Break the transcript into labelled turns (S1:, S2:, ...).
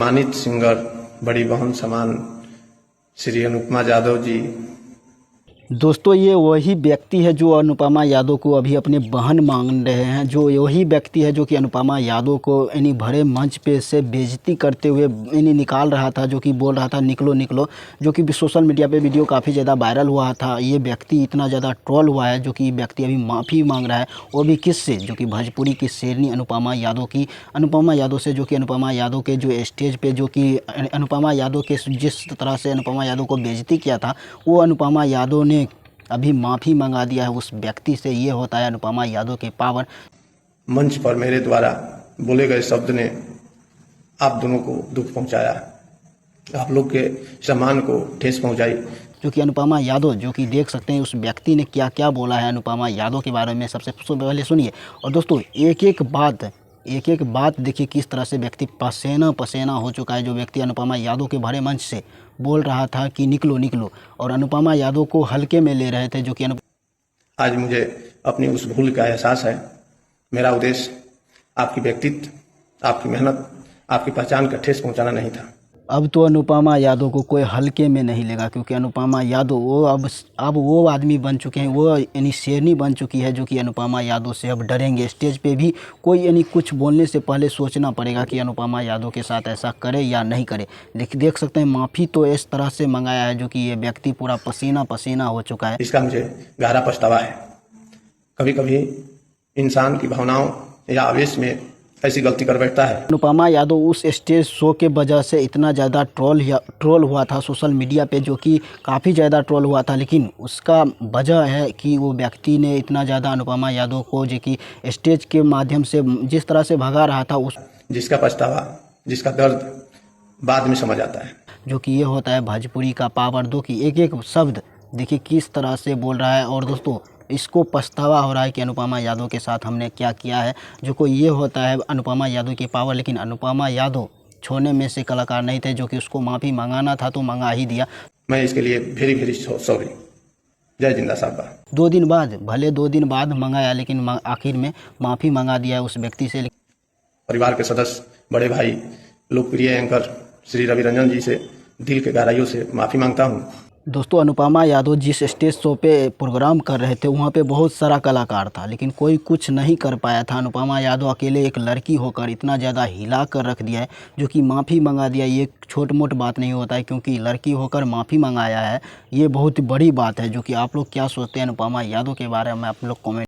S1: सम्मानित सिंगर बड़ी बहन समान श्री अनुपमा यादव जी।
S2: दोस्तों ये वही व्यक्ति है जो अनुपमा यादव को अभी अपने बहन मान रहे हैं। जो वही व्यक्ति है जो कि अनुपमा यादव को यानी भरे मंच पे से बेइज्जती करते हुए यानी निकाल रहा था, जो कि बोल रहा था निकलो निकलो, जो कि सोशल मीडिया पे वीडियो काफ़ी ज़्यादा वायरल हुआ था। ये व्यक्ति इतना ज़्यादा ट्रोल हुआ है, जो कि व्यक्ति अभी माफ़ी मांग रहा है, वो भी किससे, जो कि भोजपुरी की शेरनी अनुपमा यादव की। अनुपमा यादव से, जो कि अनुपमा यादव के जो स्टेज पे जो कि अनुपमा यादव के जिस तरह से अनुपमा यादव को बेइज्जती किया था, वो अनुपमा यादव ने अभी माफ़ी मंगा दिया है उस व्यक्ति से। ये होता है अनुपमा यादव के पावर।
S1: मंच पर मेरे द्वारा बोले गए शब्द ने आप दोनों को दुख पहुंचाया, आप लोग के सम्मान को ठेस पहुंचाई।
S2: जो कि अनुपमा यादव, जो कि देख सकते हैं उस व्यक्ति ने क्या क्या बोला है अनुपमा यादव के बारे में, सबसे पहले सुनिए। और दोस्तों एक एक बात देखिए किस तरह से व्यक्ति पसीना पसीना हो चुका है। जो व्यक्ति अनुपमा यादव के भरे मंच से बोल रहा था कि निकलो निकलो, और अनुपमा यादव को हल्के में ले रहे थे, जो कि
S1: आज मुझे अपनी उस भूल का एहसास है। मेरा उद्देश्य आपकी व्यक्तित्व, आपकी मेहनत, आपकी पहचान का ठेस पहुंचाना नहीं था।
S2: अब तो अनुपमा यादव को कोई हल्के में नहीं लेगा, क्योंकि अनुपमा यादव वो अब वो आदमी बन चुके हैं, वो यानी शेरनी बन चुकी है, जो कि अनुपमा यादव से अब डरेंगे। स्टेज पे भी कोई यानी कुछ बोलने से पहले सोचना पड़ेगा कि अनुपमा यादव के साथ ऐसा करे या नहीं करे। देख सकते हैं माफ़ी तो इस तरह से मंगाया है, जो कि ये व्यक्ति पूरा पसीना पसीना हो चुका है।
S1: इसका मुझे गहरा पछतावा है। कभी कभी इंसान की भावनाओं या आवेश में ऐसी गलती कर बैठता है।
S2: अनुपमा यादव उस स्टेज शो के वजह से इतना ज़्यादा ट्रोल हुआ था सोशल मीडिया पे, जो कि काफ़ी ज़्यादा ट्रोल हुआ था, लेकिन उसका वजह है कि वो व्यक्ति ने इतना ज़्यादा अनुपमा यादव को, जो कि स्टेज के माध्यम से जिस तरह से भगा रहा था, उस
S1: जिसका पछतावा, जिसका दर्द बाद में समझ आता है।
S2: जो कि ये होता है भोजपुरी का पावर, दो कि एक एक शब्द देखिए किस तरह से बोल रहा है। और दोस्तों इसको पछतावा हो रहा है कि अनुपमा यादव के साथ हमने क्या किया है। जो को ये होता है अनुपमा यादव की पावर, लेकिन अनुपमा यादव छोड़ने में से कलाकार नहीं थे, जो कि उसको माफ़ी मंगाना था तो मंगा ही दिया।
S1: मैं इसके लिए वेरी वेरी सॉरी। जय जिंदा साहबा।
S2: 2 दिन बाद, भले 2 दिन बाद मंगाया, लेकिन आखिर में माफ़ी मंगा दिया उस व्यक्ति से।
S1: परिवार के सदस्य, बड़े भाई, लोकप्रिय एंकर श्री रवि रंजन जी से दिल के गहराइयों से माफ़ी मांगता हूँ।
S2: दोस्तों अनुपमा यादव जिस स्टेज शो पे प्रोग्राम कर रहे थे, वहाँ पे बहुत सारा कलाकार था, लेकिन कोई कुछ नहीं कर पाया था। अनुपमा यादव अकेले एक लड़की होकर इतना ज़्यादा हिला कर रख दिया है, जो कि माफ़ी मंगा दिया। ये छोट मोट बात नहीं होता है, क्योंकि लड़की होकर माफ़ी मंगाया है, ये बहुत बड़ी बात है। जो कि आप लोग क्या सोचते हैं अनुपमा यादव के बारे में, आप लोग कमेंट